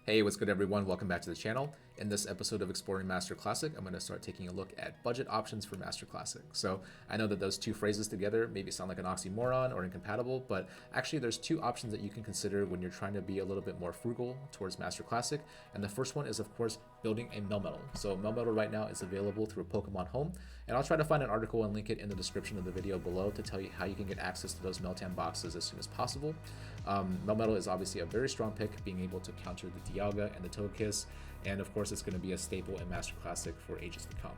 Hey, what's good everyone? Welcome back to the channel. In this episode of Exploring Master Classic, I'm going to start taking a look at budget options for Master Classic. So I know that those two phrases together maybe sound like an oxymoron or incompatible, but actually there's two options that you can consider when you're trying to be a little bit more frugal towards Master Classic. And the first one is, of course, building a Melmetal. So Melmetal right now is available through Pokemon Home, and I'll try to find an article and link it in the description of the video below to tell you how you can get access to those Meltan boxes as soon as possible. Melmetal is obviously a very strong pick, being able to counter the Dialga and the Togekiss, and of course it's going to be a staple in Master Classic for ages to come.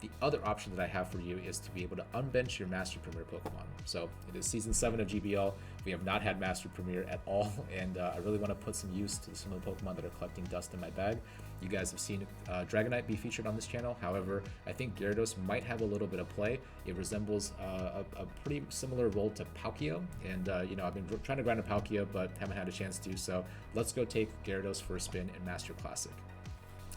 The other option that I have for you is to be able to unbench your Master Premier Pokemon. So it is Season 7 of GBL. We have not had Master Premier at all, and I really want to put some use to some of the Pokemon that are collecting dust in my bag. You guys have seen Dragonite be featured on this channel. However, I think Gyarados might have a little bit of play. It resembles a pretty similar role to Palkia, and you know, I've been trying to grind a Palkia, but haven't had a chance to. So let's go take Gyarados for a spin in Master Classic.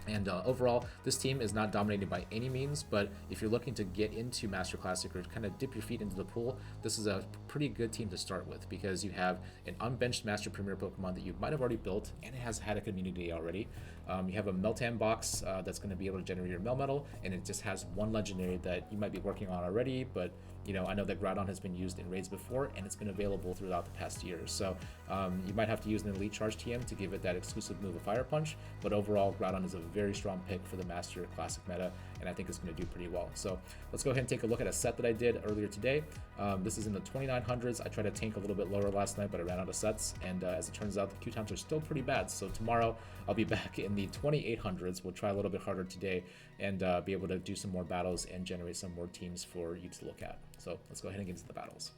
And overall, this team is not dominated by any means, but if you're looking to get into Master Classic or kind of dip your feet into the pool, this is a pretty good team to start with because you have an unbenched Master Premier Pokemon that you might have already built, and it has had a community already. You have a Meltan box that's going to be able to generate your Melmetal, and it just has one legendary that you might be working on already, but you know, I know that Groudon has been used in raids before, and it's been available throughout the past years. So you might have to use an Elite Charge TM to give it that exclusive move of Fire Punch, but overall, Groudon is a very strong pick for the Master Classic meta, and I think it's going to do pretty well. So let's go ahead and take a look at a set that I did earlier today. This is in the 2900s. I tried to tank a little bit lower last night, but I ran out of sets, and as it turns out, the Q times are still pretty bad. So tomorrow, I'll be back in the 2800s. We'll try a little bit harder today and be able to do some more battles and generate some more teams for you to look at. So let's go ahead and get into the battles.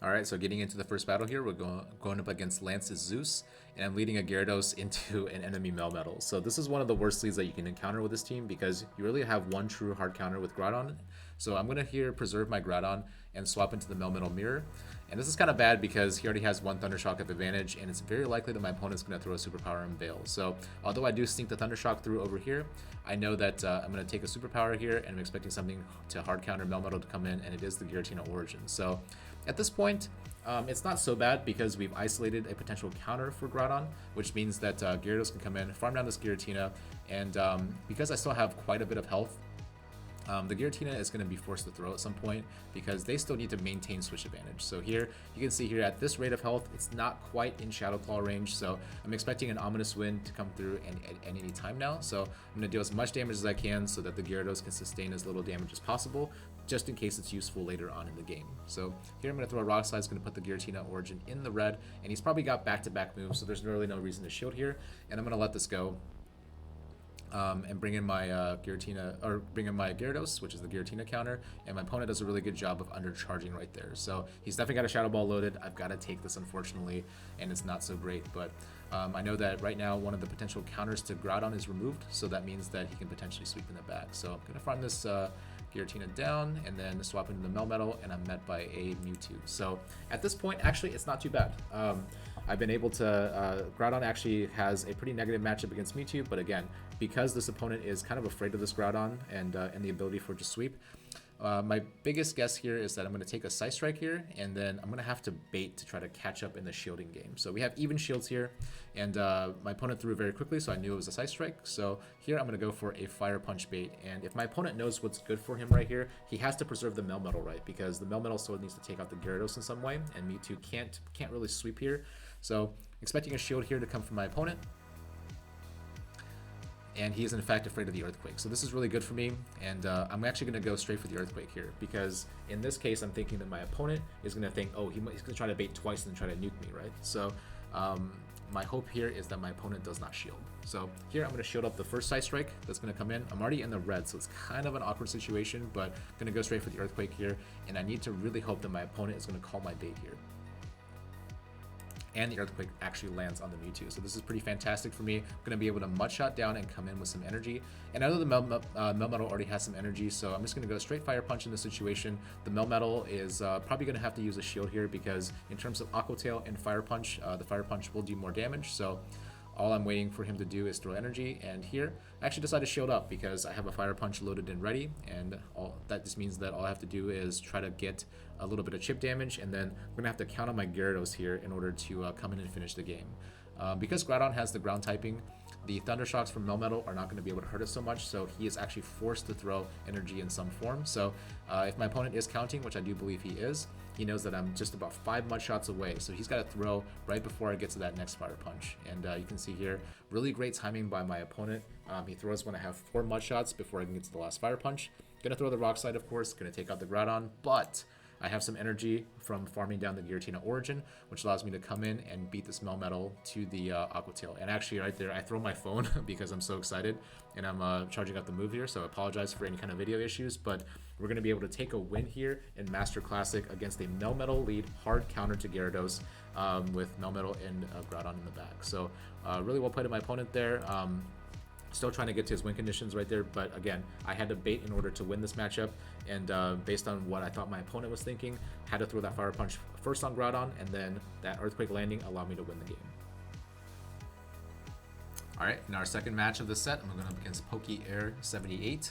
Alright, so getting into the first battle here, we're going up against Lance's Zeus, and I'm leading a Gyarados into an enemy Melmetal. So this is one of the worst leads that you can encounter with this team because you really have one true hard counter with Groudon. So I'm going to here preserve my Groudon and swap into the Melmetal Mirror. And this is kind of bad because he already has one Thundershock of advantage, and it's very likely that my opponent's going to throw a Superpower and Veil. So although I do sneak the Thundershock through over here, I know that I'm going to take a Superpower here, and I'm expecting something to hard counter Melmetal to come in, and it is the Giratina-Origin. So at this point, it's not so bad because we've isolated a potential counter for Groudon, which means that Gyarados can come in, farm down this Giratina, and because I still have quite a bit of health, the Giratina is going to be forced to throw at some point because they still need to maintain switch advantage. So here, you can see here at this rate of health, it's not quite in Shadow Claw range. So I'm expecting an Ominous Wind to come through at any time now. So I'm going to deal as much damage as I can so that the Gyarados can sustain as little damage as possible, just in case it's useful later on in the game. So here I'm going to throw a Rock Slide. It's going to put the Giratina-Origin in the red, and he's probably got back-to-back moves, so there's really no reason to shield here. And I'm going to let this go. And bring in my Gyarados, which is the Giratina counter, and my opponent does a really good job of undercharging right there. So he's definitely got a Shadow Ball loaded. I've got to take this, unfortunately, and it's not so great, but I know that right now one of the potential counters to Groudon is removed, so that means that he can potentially sweep in the back. So I'm going to farm this Giratina down and then swap into the Melmetal, and I'm met by a Mewtwo. So at this point, actually, it's not too bad. I've been able to, Groudon actually has a pretty negative matchup against Mewtwo, but again, because this opponent is kind of afraid of this Groudon and the ability for it to sweep, my biggest guess here is that I'm going to take a Psy Strike here, and then I'm going to have to bait to try to catch up in the shielding game. So we have even shields here, and my opponent threw very quickly, so I knew it was a Psy Strike. So here I'm going to go for a Fire Punch bait, and if my opponent knows what's good for him right here, he has to preserve the Melmetal, right? Because the Melmetal still needs to take out the Gyarados in some way, and Mewtwo can't really sweep here. So expecting a shield here to come from my opponent. And he is in fact afraid of the Earthquake. So this is really good for me, and I'm actually going to go straight for the Earthquake here, because in this case I'm thinking that my opponent is going to think, oh, he's going to try to bait twice and then try to nuke me, right? So my hope here is that my opponent does not shield. So here I'm going to shield up the first Psy Strike that's going to come in. I'm already in the red, so it's kind of an awkward situation, but I'm going to go straight for the Earthquake here, and I need to really hope that my opponent is going to call my bait here. And the Earthquake actually lands on the Mewtwo. So this is pretty fantastic for me. I'm going to be able to Mudshot down and come in with some energy. And I know the Melmetal already has some energy, so I'm just going to go straight Fire Punch in this situation. The Melmetal is probably going to have to use a shield here because in terms of Aqua Tail and Fire Punch, the Fire Punch will do more damage. So all I'm waiting for him to do is throw energy, and here I actually decided to shield up because I have a Fire Punch loaded and ready, and that just means that all I have to do is try to get a little bit of chip damage, and then I'm going to have to count on my Gyarados here in order to come in and finish the game. Because Groudon has the ground typing, the Thunder Shocks from Melmetal are not going to be able to hurt us so much, so he is actually forced to throw energy in some form. So if my opponent is counting, which I do believe he is, he knows that I'm just about 5 mud shots away, so he's got to throw right before I get to that next Fire Punch. And you can see here, really great timing by my opponent. He throws when I have 4 mud shots before I can get to the last Fire Punch. Gonna throw the Rock Slide, of course, gonna take out the Groudon, but I have some energy from farming down the Giratina-Origin, which allows me to come in and beat this Melmetal to the Aqua Tail. And actually right there, I throw my phone because I'm so excited, and I'm charging up the move here, so I apologize for any kind of video issues, but we're going to be able to take a win here in Master Classic against a Melmetal lead hard counter to Gyarados with Melmetal and Groudon in the back. So really well played to my opponent there. Still trying to get to his win conditions right there, but again, I had to bait in order to win this matchup, and based on what I thought my opponent was thinking, had to throw that Fire Punch first on Groudon, and then that Earthquake landing allowed me to win the game. Alright, in our second match of the set, I'm going up against Poke Air 78.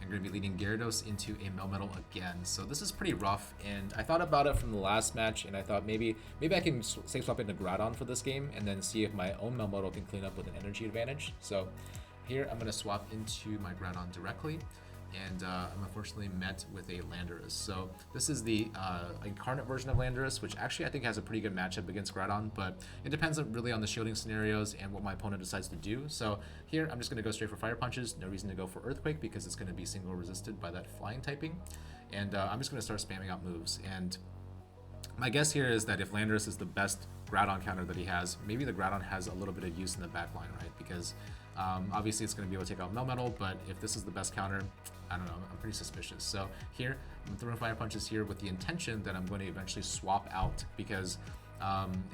I'm going to be leading Gyarados into a Melmetal again. So this is pretty rough, and I thought about it from the last match, and I thought maybe I can safe swap into Groudon for this game, and then see if my own Melmetal can clean up with an energy advantage. So here I'm going to swap into my Groudon directly, and I'm unfortunately met with a Landorus. So this is the Incarnate version of Landorus, which actually I think has a pretty good matchup against Groudon, but it depends really on the shielding scenarios and what my opponent decides to do. So here I'm just going to go straight for Fire Punches, no reason to go for Earthquake because it's going to be single resisted by that flying typing, and I'm just going to start spamming out moves. And my guess here is that if Landorus is the best Groudon counter that he has, maybe the Groudon has a little bit of use in the back line, right? Because obviously it's going to be able to take out Melmetal, but if this is the best counter, I don't know, I'm pretty suspicious. So here, I'm throwing Fire Punches here with the intention that I'm going to eventually swap out, because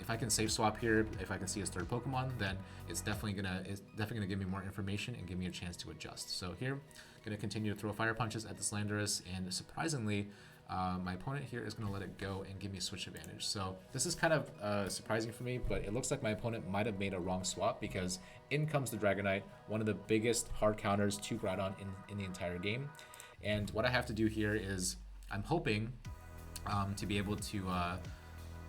if I can safe swap here, if I can see his third Pokemon, then it's definitely gonna give me more information and give me a chance to adjust. So here, gonna continue to throw Fire Punches at this Landorus, and surprisingly, my opponent here is going to let it go and give me switch advantage. So this is kind of surprising for me, but it looks like my opponent might have made a wrong swap, because in comes the Dragonite, one of the biggest hard counters to Groudon in the entire game. And what I have to do here is I'm hoping to be able to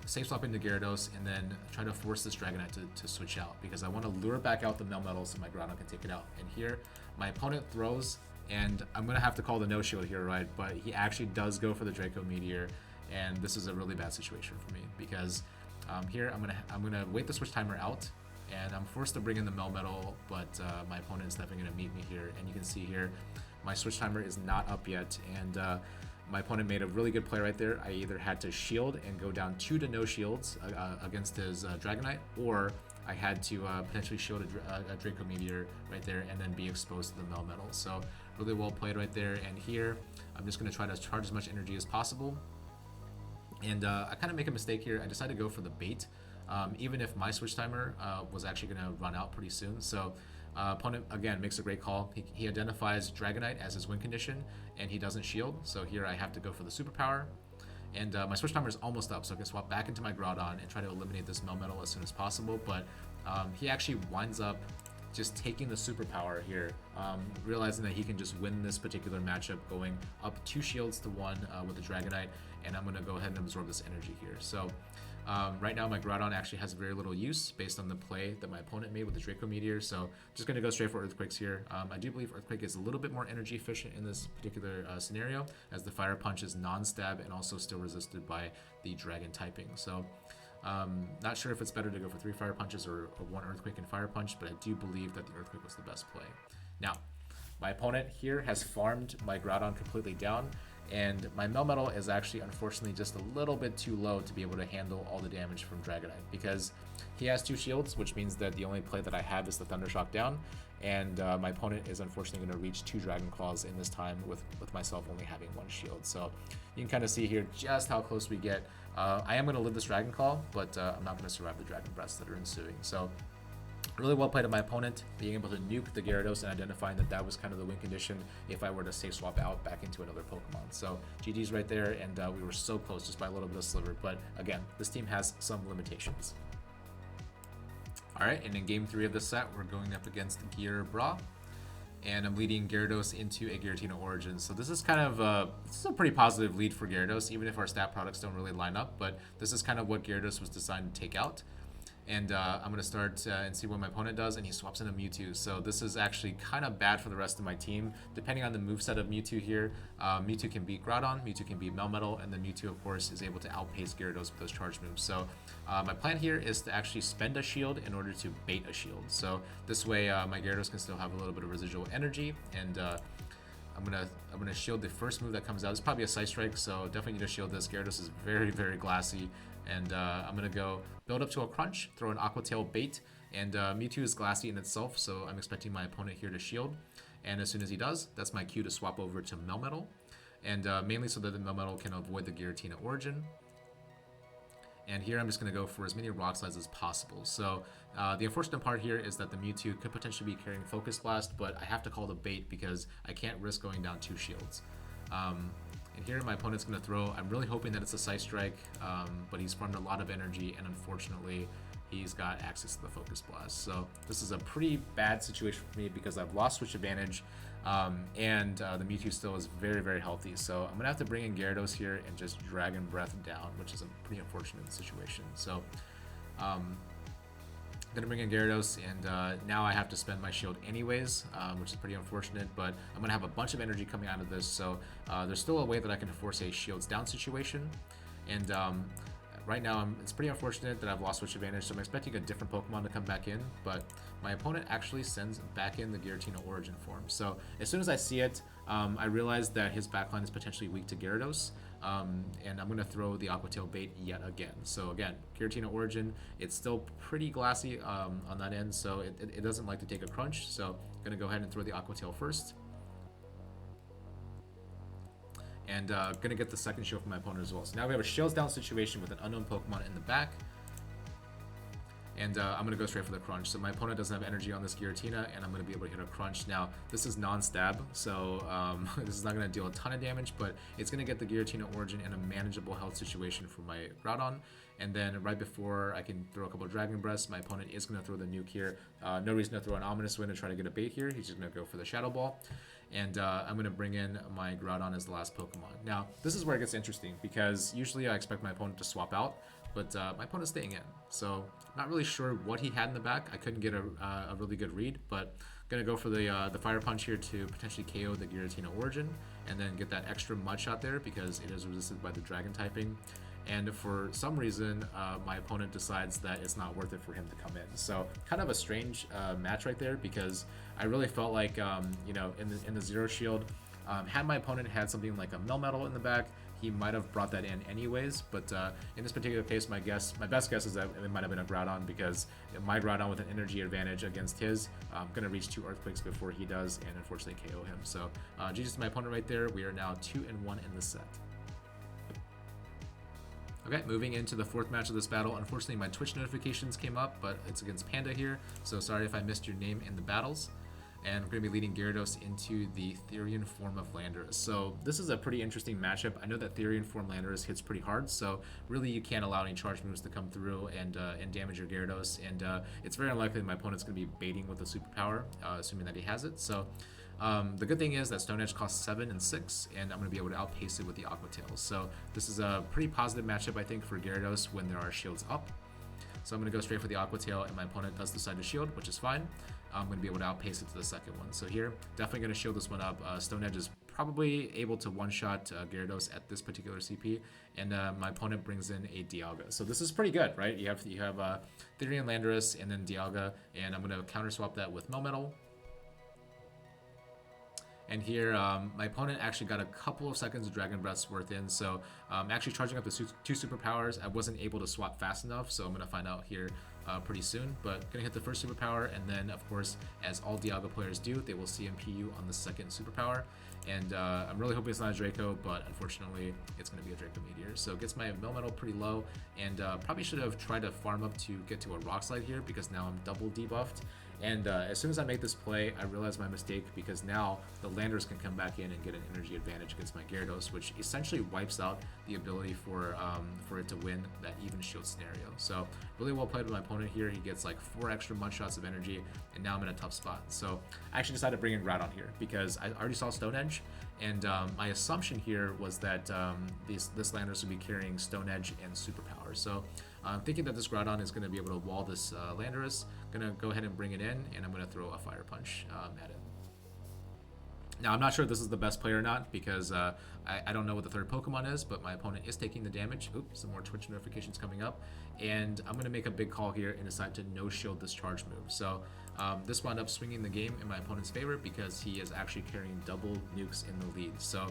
safe swap into Gyarados and then try to force this Dragonite to switch out, because I want to lure back out the Melmetal so my Groudon can take it out. And here my opponent throws, and I'm going to have to call the no shield here, right? But he actually does go for the Draco Meteor, and this is a really bad situation for me, because here I'm gonna wait the switch timer out, and I'm forced to bring in the Melmetal, but my opponent is definitely going to meet me here. And you can see here my switch timer is not up yet, and my opponent made a really good play right there. I either had to shield and go down 2 to no shields against his Dragonite, or I had to potentially shield a Draco Meteor right there and then be exposed to the Melmetal. So really well played right there. And here I'm just going to try to charge as much energy as possible. And I kind of make a mistake here. I decided to go for the bait, even if my switch timer was actually going to run out pretty soon. So opponent, again, makes a great call. He identifies Dragonite as his win condition, and he doesn't shield. So here I have to go for the superpower. And my switch timer is almost up, so I can swap back into my Groudon and try to eliminate this Melmetal as soon as possible. But he actually winds up just taking the superpower here, realizing that he can just win this particular matchup, going up 2 shields to 1 with the Dragonite, and I'm going to go ahead and absorb this energy here. So right now my Groudon actually has very little use based on the play that my opponent made with the Draco Meteor, so I'm just going to go straight for Earthquakes here. I do believe Earthquake is a little bit more energy efficient in this particular scenario, as the Fire Punch is non-stab and also still resisted by the Dragon typing. So not sure if it's better to go for 3 Fire Punches or 1 Earthquake and Fire Punch, but I do believe that the Earthquake was the best play. Now, my opponent here has farmed my Groudon completely down, and my Melmetal is actually unfortunately just a little bit too low to be able to handle all the damage from Dragonite, because he has 2 shields, which means that the only play that I have is the Thunder Shock down, and my opponent is unfortunately going to reach 2 Dragon Claws in this time with myself only having 1 shield. So you can kind of see here just how close we get. I am going to live this Dragon Claw, but I'm not going to survive the Dragon Breaths that are ensuing. So really well played of my opponent, being able to nuke the Gyarados and identifying that that was kind of the win condition if I were to safe swap out back into another Pokemon. So GG's right there, and we were so close just by a little bit of sliver. But again, this team has some limitations. Alright, and in game 3 of this set, we're going up against Bra, and I'm leading Gyarados into a Giratina-Origin. So this is kind of this is a pretty positive lead for Gyarados, even if our stat products don't really line up, but this is kind of what Gyarados was designed to take out. And I'm going to start and see what my opponent does, and he swaps in a Mewtwo. So this is actually kind of bad for the rest of my team. Depending on the moveset of Mewtwo here, Mewtwo can beat Groudon, Mewtwo can beat Melmetal, and then Mewtwo, of course, is able to outpace Gyarados with those charge moves. So my plan here is to actually spend a shield in order to bait a shield. So this way my Gyarados can still have a little bit of residual energy, and I'm gonna shield the first move that comes out. It's probably a Side Strike, so definitely need to shield this. Gyarados is very, very glassy, and I'm gonna go build up to a crunch, throw an Aqua Tail bait, and Mewtwo is glassy in itself, so I'm expecting my opponent here to shield. And as soon as he does, that's my cue to swap over to Melmetal, and mainly so that the Melmetal can avoid the Giratina-Origin. And here I'm just going to go for as many Rock Slides as possible. So the unfortunate part here is that the Mewtwo could potentially be carrying Focus Blast, but I have to call the bait because I can't risk going down 2 shields. And here my opponent's going to throw, I'm really hoping that it's a Side Strike, but he's farmed a lot of energy, and unfortunately he's got access to the Focus Blast. So this is a pretty bad situation for me because I've lost Switch Advantage, and the Mewtwo still is very, very healthy. So I'm going to have to bring in Gyarados here and just Dragon Breath down, which is a pretty unfortunate situation. So I'm going to bring in Gyarados, and now I have to spend my shield anyways, which is pretty unfortunate, but I'm going to have a bunch of energy coming out of this. So there's still a way that I can force a shields down situation, and right now it's pretty unfortunate that I've lost Switch Advantage, so I'm expecting a different Pokemon to come back in, but my opponent actually sends back in the Giratina-Origin form. So as soon as I see it, I realize that his backline is potentially weak to Gyarados, and I'm going to throw the Aqua Tail bait yet again. So again, Giratina-Origin, it's still pretty glassy on that end, so it doesn't like to take a crunch, so I'm going to go ahead and throw the Aqua Tail first. And gonna get the second shield from my opponent as well. So now we have a shields down situation with an unknown Pokemon in the back. And I'm gonna go straight for the crunch. So my opponent doesn't have energy on this Giratina, and I'm gonna be able to hit a crunch. Now, this is non-stab, so this is not gonna deal a ton of damage, but it's gonna get the Giratina-Origin in a manageable health situation for my Groudon. And then right before I can throw a couple of Dragon Breaths, my opponent is gonna throw the nuke here. No reason to throw an Ominous Wind to try to get a bait here. He's just gonna go for the Shadow Ball. And I'm going to bring in my Groudon as the last Pokemon. Now, this is where it gets interesting, because usually I expect my opponent to swap out, but my opponent's staying in. So, not really sure what he had in the back. I couldn't get a really good read, but going to go for the Fire Punch here to potentially KO the Giratina-Origin, and then get that extra Mud Shot there, because it is resisted by the Dragon typing. And for some reason, my opponent decides that it's not worth it for him to come in. So kind of a strange match right there, because I really felt like, you know, in the Zero Shield, had my opponent had something like a Melmetal in the back, he might have brought that in anyways. But in this particular case, my best guess is that it might have been a Groudon, because my Groudon with an energy advantage against his, I'm going to reach 2 Earthquakes before he does, and unfortunately KO him. So GG's to my opponent right there. We are now 2-1 in the set. Okay, moving into the 4th match of this battle. Unfortunately, my Twitch notifications came up, but it's against Panda here, so sorry if I missed your name in the battles. And we're going to be leading Gyarados into the Therian form of Landorus. So this is a pretty interesting matchup. I know that Therian form Landorus hits pretty hard, so really you can't allow any charge moves to come through and damage your Gyarados. And it's very unlikely that my opponent's going to be baiting with a superpower, assuming that he has it. So the good thing is that Stone Edge costs 7 and 6, and I'm going to be able to outpace it with the Aqua Tail. So this is a pretty positive matchup, I think, for Gyarados when there are shields up. So I'm going to go straight for the Aqua Tail, and my opponent does decide to shield, which is fine. I'm going to be able to outpace it to the second one. So here, definitely going to shield this one up. Stone Edge is probably able to one-shot Gyarados at this particular CP, and my opponent brings in a Dialga. So this is pretty good, right? You have Therian Landorus and then Dialga, and I'm going to counter swap that with Melmetal. And here, my opponent actually got a couple of seconds of Dragon Breaths worth in, so actually charging up the 2 superpowers, I wasn't able to swap fast enough, so I'm going to find out here pretty soon. But going to hit the first superpower, and then, of course, as all Dialga players do, they will CMP you on the second superpower. And I'm really hoping it's not a Draco, but unfortunately, it's going to be a Draco Meteor. So it gets my Melmetal pretty low, and probably should have tried to farm up to get to a Rock Slide here, because now I'm double debuffed. And as soon as I make this play, I realize my mistake, because now the Landorus can come back in and get an energy advantage against my Gyarados, which essentially wipes out the ability for it to win that even shield scenario. So really well played with my opponent here. He gets like 4 extra Mud Shots of energy, and now I'm in a tough spot. So I actually decided to bring in Groudon here, because I already saw Stone Edge, And my assumption here was that this Landorus would be carrying Stone Edge and Superpower. So I'm thinking that this Groudon is going to be able to wall this Landorus. Going to go ahead and bring it in, and I'm going to throw a Fire Punch at it. Now, I'm not sure if this is the best play or not, because I don't know what the third Pokemon is, but my opponent is taking the damage. Oops, some more Twitch notifications coming up. And I'm going to make a big call here and decide to no-shield this charge move. So this wound up swinging the game in my opponent's favor because he is actually carrying double nukes in the lead. So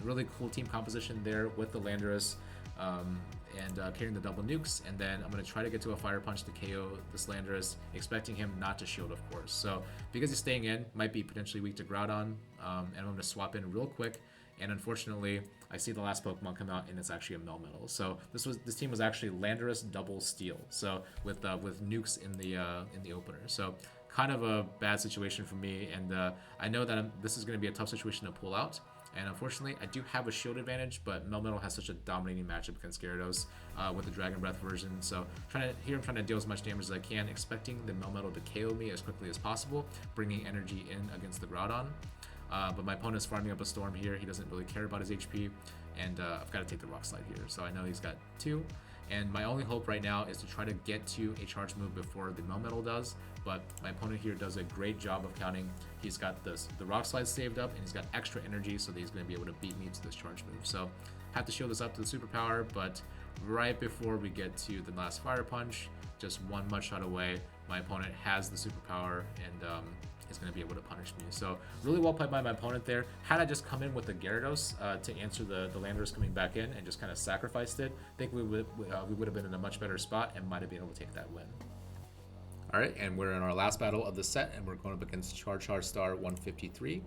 really cool team composition there with the Landorus. And carrying the double nukes, and then I'm going to try to get to a Fire Punch to KO this Landorus, expecting him not to shield, of course. So because he's staying in, might be potentially weak to Groudon, and I'm going to swap in real quick. And unfortunately, I see the last Pokemon come out, and it's actually a Melmetal. So this team was actually Landorus double Steel, so with nukes in the opener. So kind of a bad situation for me, and I know that this is going to be a tough situation to pull out. And unfortunately, I do have a shield advantage, but Melmetal has such a dominating matchup against Gyarados with the Dragon Breath version. So I'm trying to deal as much damage as I can, expecting the Melmetal to KO me as quickly as possible, bringing energy in against the Groudon. But my opponent's farming up a Storm here. He doesn't really care about his HP, and I've got to take the Rock Slide here. So I know he's got 2. And my only hope right now is to try to get to a charge move before the Melmetal does, but my opponent here does a great job of counting. He's got the Rock Slide saved up, and he's got extra energy, so that he's going to be able to beat me to this charge move. So have to shield this up to the Superpower, but right before we get to the last Fire Punch, just one mud shot away, my opponent has the Superpower, and is going to be able to punish me. So really well played by my opponent there. Had I just come in with the Gyarados to answer the Landorus coming back in and just kind of sacrificed it, I think we would have been in a much better spot and might have been able to take that win. All right, and we're in our last battle of the set, and we're going up against Char Star 153.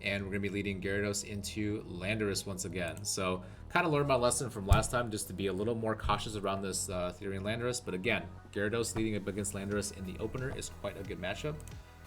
And we're going to be leading Gyarados into Landorus once again. So kind of learned my lesson from last time, just to be a little more cautious around this Therian Landorus. But again, Gyarados leading up against Landorus in the opener is quite a good matchup.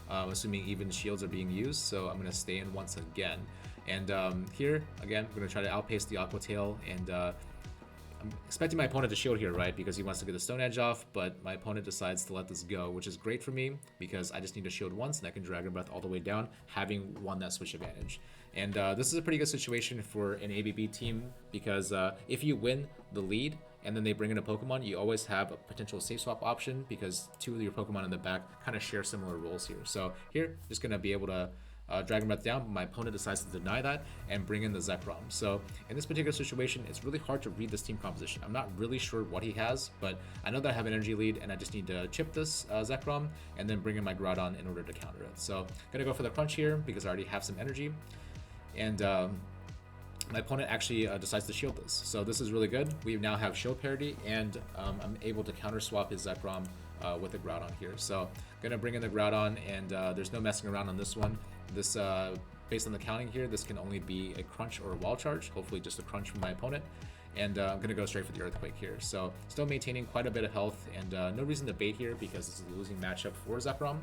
Assuming even shields are being used, so I'm going to stay in once again. And here, again, we're going to try to outpace the Aqua Tail, and I'm expecting my opponent to shield here, right, because he wants to get the Stone Edge off, but my opponent decides to let this go, which is great for me, because I just need to shield once, and I can Dragon Breath all the way down, having won that switch advantage. And this is a pretty good situation for an ABB team, because if you win the lead, and then they bring in a Pokemon, you always have a potential safe swap option, because 2 of your Pokemon in the back kind of share similar roles here. So here, just going to be able to Dragon Breath down, but my opponent decides to deny that and bring in the Zekrom. So in this particular situation, it's really hard to read this team composition. I'm not really sure what he has, but I know that I have an energy lead, and I just need to chip this Zekrom and then bring in my Groudon in order to counter it. So going to go for the crunch here, because I already have some energy. And my opponent actually decides to shield this. So this is really good. We now have shield parity, and I'm able to counter swap his Zekrom with the Groudon here. So gonna bring in the Groudon, and there's no messing around on this one. This, based on the counting here, this can only be a crunch or a wall charge, hopefully just a crunch from my opponent. And I'm gonna go straight for the Earthquake here. So still maintaining quite a bit of health, and no reason to bait here, because this is a losing matchup for Zekrom,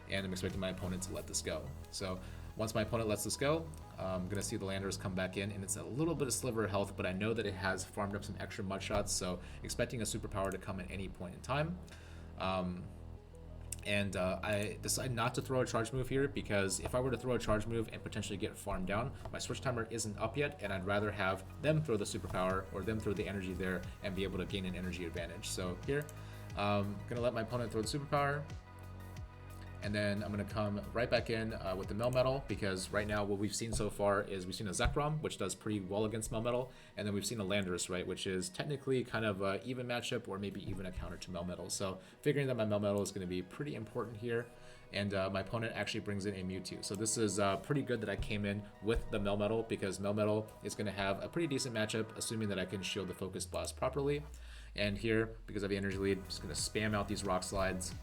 and I'm expecting my opponent to let this go. So once my opponent lets this go, I'm going to see the Landorus come back in, and it's a little bit of sliver of health, but I know that it has farmed up some extra mud shots, so expecting a Superpower to come at any point in time. I decide not to throw a charge move here, because if I were to throw a charge move and potentially get farmed down, my switch timer isn't up yet, and I'd rather have them throw the Superpower or them throw the energy there and be able to gain an energy advantage. So here, I'm going to let my opponent throw the Superpower. And then I'm going to come right back in with the Melmetal, because right now what we've seen so far is we've seen a Zekrom, which does pretty well against Melmetal, and then we've seen a Landorus, right, which is technically kind of an even matchup, or maybe even a counter to Melmetal. So figuring that my Melmetal is going to be pretty important here, and my opponent actually brings in a Mewtwo. So this is pretty good that I came in with the Melmetal, because Melmetal is going to have a pretty decent matchup, assuming that I can shield the Focus Blast properly. And here, because of the energy lead, I'm just going to spam out these Rock Slides.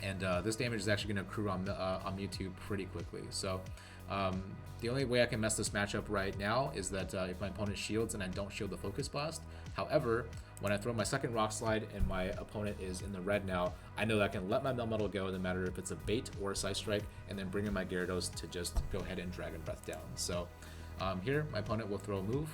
And this damage is actually going to accrue on Mewtwo pretty quickly. So the only way I can mess this matchup right now is that if my opponent shields and I don't shield the Focus Blast. However, when I throw my second Rock Slide and my opponent is in the red now, I know that I can let my Melmetal go, no matter if it's a bait or a Side Strike, and then bring in my Gyarados to just go ahead and Dragon Breath down. So here, my opponent will throw a move.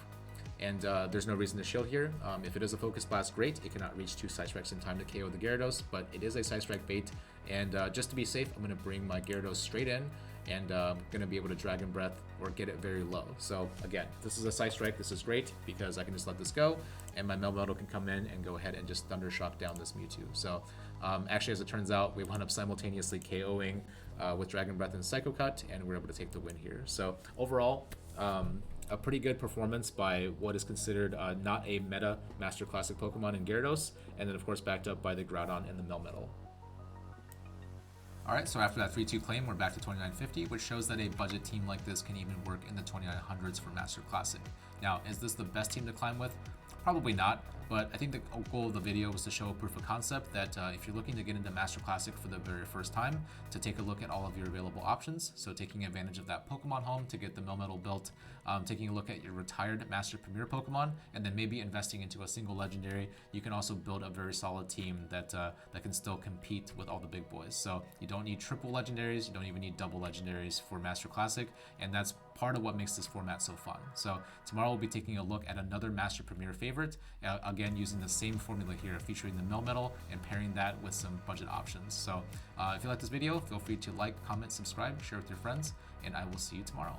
And there's no reason to shield here. If it is a Focus Blast, great. It cannot reach 2 Side Strikes in time to KO the Gyarados, but it is a Side Strike bait. And just to be safe, I'm going to bring my Gyarados straight in and going to be able to Dragon Breath or get it very low. So again, this is a Psy Strike. This is great because I can just let this go, and my Melmetal can come in and go ahead and just Thunder Shock down this Mewtwo. So actually, as it turns out, we wound up simultaneously KOing with Dragon Breath and Psycho Cut, and we're able to take the win here. So overall, a pretty good performance by what is considered not a meta Master Classic Pokemon in Gyarados, and then of course backed up by the Groudon and the Melmetal. Alright, so after that 3-2 claim, we're back to 2950, which shows that a budget team like this can even work in the 2900s for Master Classic. Now, is this the best team to climb with? Probably not, but I think the goal of the video was to show a proof of concept that if you're looking to get into Master Classic for the very first time, to take a look at all of your available options. So taking advantage of that Pokemon Home to get the Melmetal built, taking a look at your retired Master Premier Pokemon, and then maybe investing into a single legendary. You can also build a very solid team that can still compete with all the big boys. So you don't need triple legendaries, you don't even need double legendaries for Master Classic, and that's part of what makes this format so fun. So tomorrow we'll be taking a look at another Master Premier favorite, again using the same formula here, featuring the Melmetal and pairing that with some budget options. So if you like this video, feel free to like, comment, subscribe, share with your friends, and I will see you tomorrow.